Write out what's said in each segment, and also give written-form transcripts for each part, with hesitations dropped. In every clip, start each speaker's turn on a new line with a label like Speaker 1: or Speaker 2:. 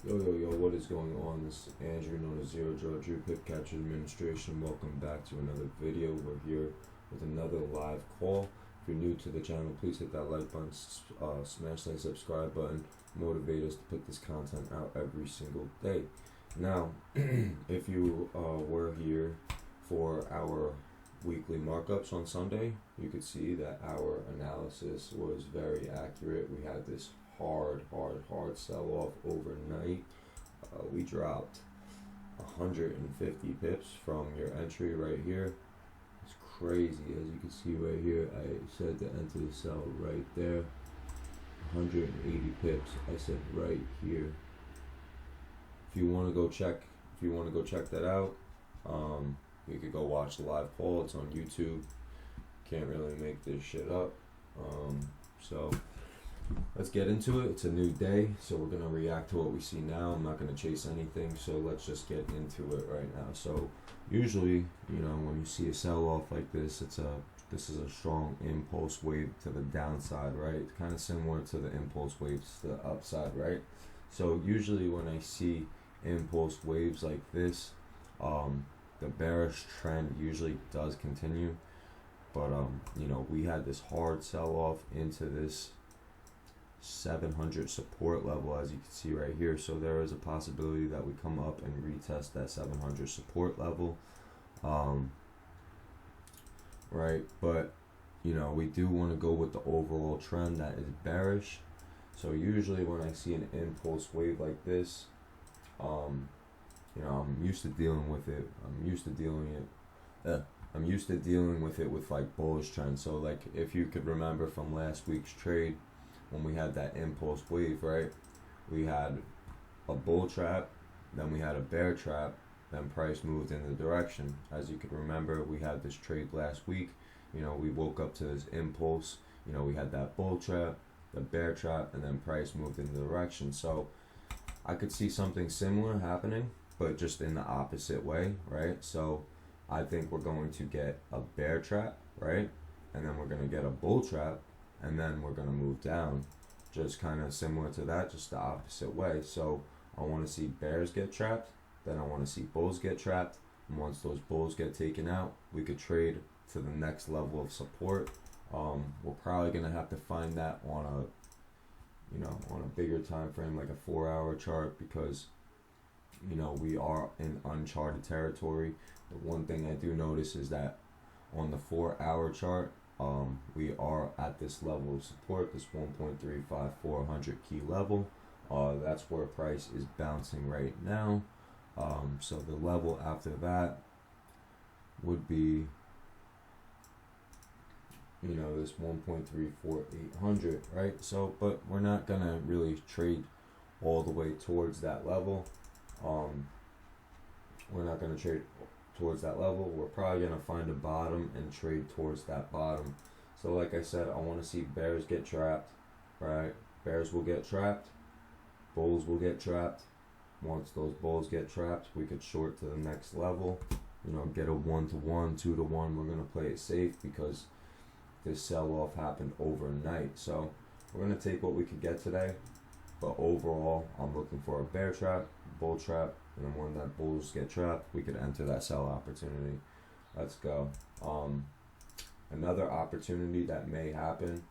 Speaker 1: Yo, what is going on? This is Andrew, known as Zero Draw Drew, Pip Catcher Administration. Welcome back to another video. We're here with another live call. If you're new to the channel, please hit that like button, smash that subscribe button, motivate us to put this content out every single day. Now, if you were here for our weekly markups on Sunday, you could see that our analysis was very accurate. We had this hard sell-off overnight. We dropped 150 pips from your entry right here. It's crazy. As you can see right here, I said to enter the sell right there. 180 pips, I said right here. If you want to go check that out, you could go watch the live call. It's on YouTube. Can't really make this shit up. So let's get into it. It's a new day, so we're gonna react to what we see now. I'm not gonna chase anything, so let's just get into it right now. So usually, when you see a sell-off like this, this is a strong impulse wave to the downside, right? It's kind of similar to the impulse waves to the upside, right? So usually when I see impulse waves like this, the bearish trend usually does continue. But we had this hard sell-off into this 700 support level, as you can see right here. So there is a possibility that we come up and retest that 700 support level, right? But we do want to go with the overall trend that is bearish. So usually when I see an impulse wave like this, I'm used to dealing with it. I'm used to dealing with it with like bullish trends. So like if you could remember from last week's trade, when we had that impulse wave, right? We had a bull trap, then we had a bear trap, then price moved in the direction. As you could remember, we had this trade last week. We woke up to this impulse. We had that bull trap, the bear trap, and then price moved in the direction. So I could see something similar happening, but just in the opposite way, right? So I think we're going to get a bear trap, right? And then we're going to get a bull trap, and then we're going to move down. Just kind of similar to that, just the opposite way. So I want to see bears get trapped, then I want to see bulls get trapped. And once those bulls get taken out, we could trade to the next level of support. We're probably going to have to find that on a bigger time frame, like a 4-hour chart, because we are in uncharted territory. The one thing I do notice is that on the 4-hour chart, we are at this level of support, this 1.35400 key level. That's where price is bouncing right now. So the level after that would be this 1.34800, right? So but we're not gonna really trade all the way towards that level. We're not gonna trade towards that level. We're probably gonna find a bottom and trade towards that bottom. So like I said, I want to see bears get trapped, right? Bears will get trapped, bulls will get trapped. Once those bulls get trapped, we could short to the next level, get a 1-to-1, 2-to-1. We're gonna play it safe because this sell-off happened overnight. So we're gonna take what we could get today, but overall I'm looking for a bear trap, bull trap, and then when that bulls get trapped, we could enter that sell opportunity. Let's go. Another opportunity that may happen,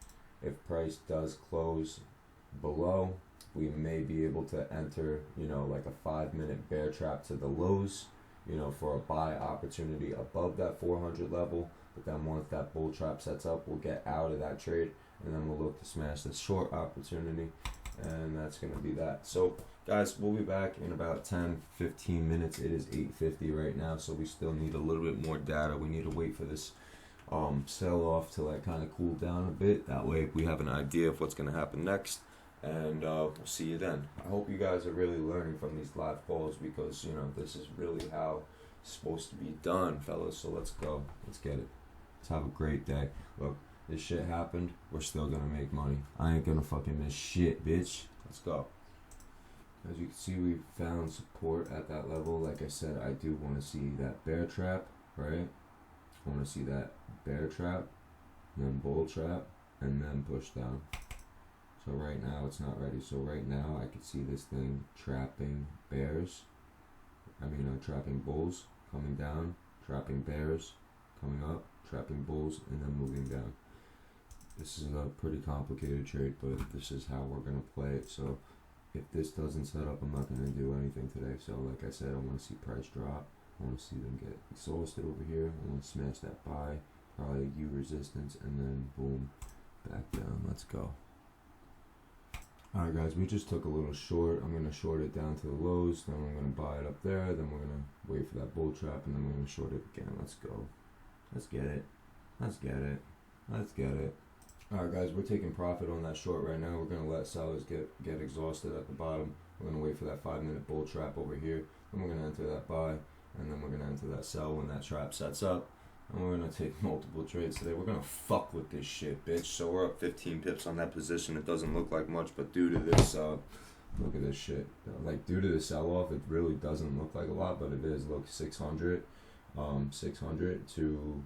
Speaker 1: if price does close below, we may be able to enter, like a 5-minute bear trap to the lows, for a buy opportunity above that 400 level. But then once that bull trap sets up, we'll get out of that trade, and then we'll look to smash the short opportunity. And that's going to be that. So guys, we'll be back in about 10-15 minutes. It is 8:50 right now, so we still need a little bit more data. We need to wait for this sell off to like kind of cool down a bit. That way we have an idea of what's going to happen next, and we'll see you then. I hope you guys are really learning from these live calls, because this is really how it's supposed to be done, fellas. So let's go, let's get it. Let's have a great day. Look, this shit happened, we're still gonna make money. I ain't gonna fucking miss shit, bitch. Let's go. As you can see, we found support at that level. Like I said, I do want to see that bear trap, right? I want to see that bear trap, then bull trap, and then push down. So right now it's not ready. So right now I could see this thing trapping bears. Trapping bulls coming down, trapping bears coming up, trapping bulls, and then moving down. This is a pretty complicated trade, but this is how we're going to play it. So if this doesn't set up, I'm not going to do anything today. So like I said, I want to see price drop. I want to see them get exhausted over here. I want to smash that buy, probably U resistance, and then boom, back down. Let's go. Alright guys, we just took a little short. I'm going to short it down to the lows, then I'm going to buy it up there, then we're going to wait for that bull trap, and then we're going to short it again. Let's go. Let's get it. Let's get it. Let's get it. Alright guys, we're taking profit on that short right now. We're going to let sellers get exhausted at the bottom. We're going to wait for that 5-minute bull trap over here. Then we're going to enter that buy, and then we're going to enter that sell when that trap sets up. And we're going to take multiple trades today. We're going to fuck with this shit, bitch. So we're up 15 pips on that position. It doesn't look like much, but due to this, look at this shit. Like, due to the sell-off, it really doesn't look like a lot, but it is. Look, 600 to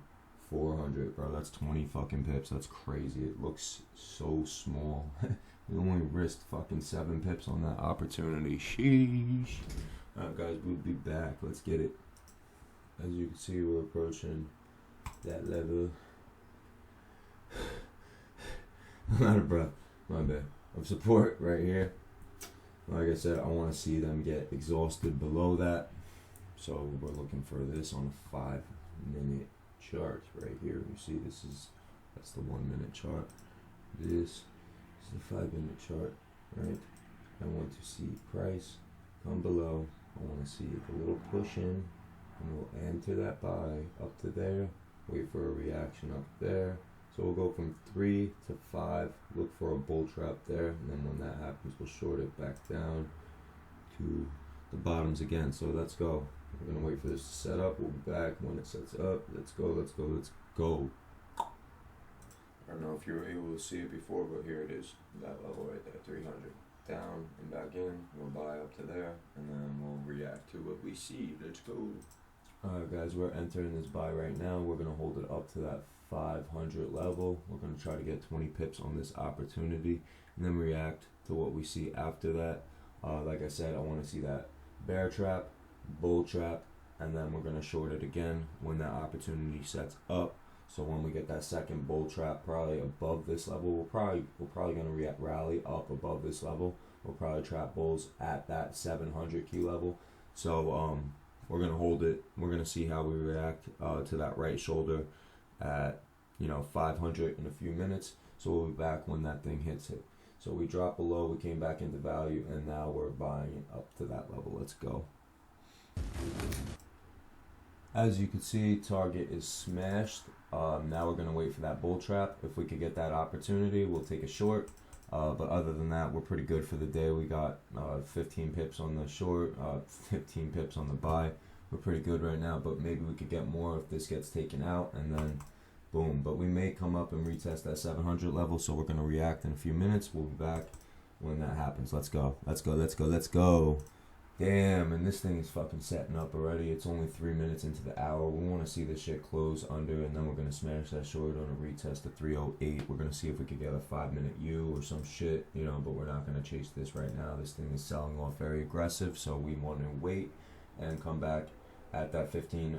Speaker 1: 400, bro. That's 20 fucking pips. That's crazy. It looks so small. We only risked fucking 7 pips on that opportunity. Sheesh. Alright, guys, we'll be back. Let's get it. As you can see, we're approaching that level. I'm out of breath. My bad. Of support right here. Like I said, I want to see them get exhausted below that. So we're looking for this on a 5-minute chart right here. You see, that's the 1-minute chart. This is the 5-minute chart, right? I want to see price come below. I want to see a little push in, and we'll enter that buy up to there. Wait for a reaction up there. So we'll go from 3 to 5, look for a bull trap there, and then when that happens, we'll short it back down to the bottoms again. So let's go. We're gonna wait for this to set up. We'll be back when it sets up. Let's go, let's go, let's go. I don't know if you were able to see it before, but here it is. That level right there, 300. Down and back in. We'll buy up to there, and then we'll react to what we see. Let's go. Alright guys, we're entering this buy right now. We're going to hold it up to that 500 level. We're going to try to get 20 pips on this opportunity, and then react to what we see after that. Like I said, I want to see that bear trap, bull trap, and then we're going to short it again when that opportunity sets up. So when we get that second bull trap, probably above this level, we're probably going to rally up above this level. We'll probably trap bulls at that 700 key level. So we're going to hold it. We're going to see how we react to that right shoulder at 500 in a few minutes. So we'll be back when that thing hits it. So we dropped below, we came back into value, and now we're buying it up to that level. Let's go. As you can see, target is smashed. Now we're going to wait for that bull trap. If we could get that opportunity, we'll take a short. But other than that, we're pretty good for the day. We got 15 pips on the short, 15 pips on the buy. We're pretty good right now, but maybe we could get more if this gets taken out, and then boom. But we may come up and retest that 700 level, so we're going to react in a few minutes. We'll be back when that happens. Let's go. Let's go. Let's go. Let's go. Damn, and this thing is fucking setting up already. It's only 3 minutes into the hour. We want to see this shit close under, and then we're going to smash that short on a retest to 308. We're going to see if we could get a 5-minute U or some shit, but we're not going to chase this right now. This thing is selling off very aggressive, so we want to wait and come back at that 15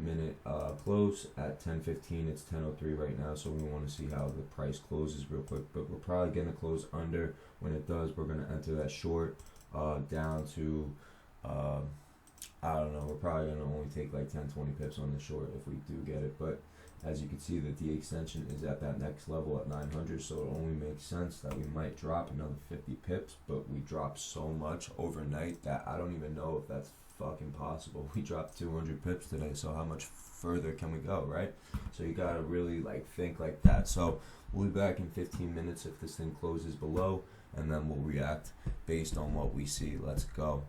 Speaker 1: minute close at 10:15. It's 10:03 right now, so we want to see how the price closes real quick, but we're probably going to close under. When it does, we're going to enter that short down to I don't know, we're probably going to only take like 10-20 pips on the short if we do get it. But as you can see, the D extension is at that next level at 900, so it only makes sense that we might drop another 50 pips. But we dropped so much overnight that I don't even know if that's fucking possible. We dropped 200 pips today, so how much further can we go, right? So you gotta really think like that. So we'll be back in 15 minutes if this thing closes below, and then we'll react based on what we see. Let's go.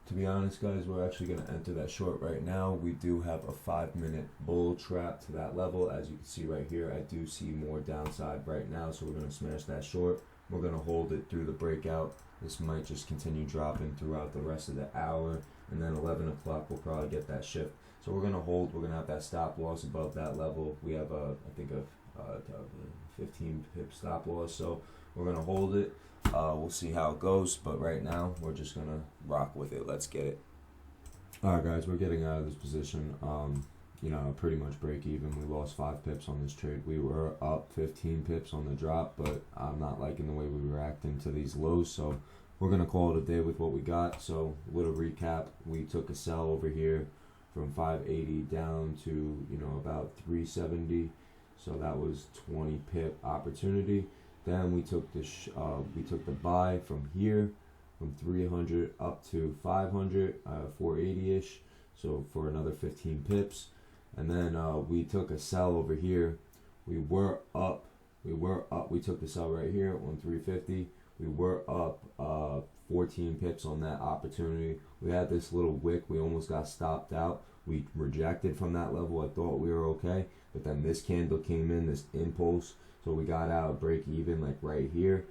Speaker 1: To be honest, guys, we're actually going to enter that short right now. We do have a 5-minute bull trap to that level. As you can see right here, I do see more downside right now, so we're going to smash that short. We're going to hold it through the breakout. This might just continue dropping throughout the rest of the hour, and then 11 o'clock we'll probably get that shift. So we're going to hold. We're going to have that stop loss above that level. We have I think a 15 pip stop loss. So we're gonna hold it. We'll see how it goes, but right now we're just gonna rock with it. Let's get it. All right, guys, we're getting out of this position. You know, pretty much break even. We lost 5 pips on this trade. We were up 15 pips on the drop, but I'm not liking the way we were acting to these lows, so we're gonna call it a day with what we got. So a little recap: we took a sell over here from 580 down to, you know, about 370. So that was 20 pip opportunity. Then we took the buy from here from 300 up to 500, 480-ish. So for another 15 pips. And then we took a sell over here. We were up. We took the sell right here on 350. We were up 14 pips on that opportunity. We had this little wick. We almost got stopped out. We rejected from that level. I thought we were okay, but then this candle came in, this impulse. So we got out break even like right here.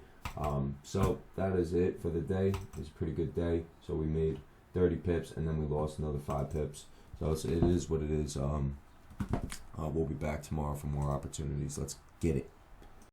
Speaker 1: So that is it for the day. It's a pretty good day. So we made 30 pips and then we lost another 5 pips. So it is what it is. We'll be back tomorrow for more opportunities. Let's get it.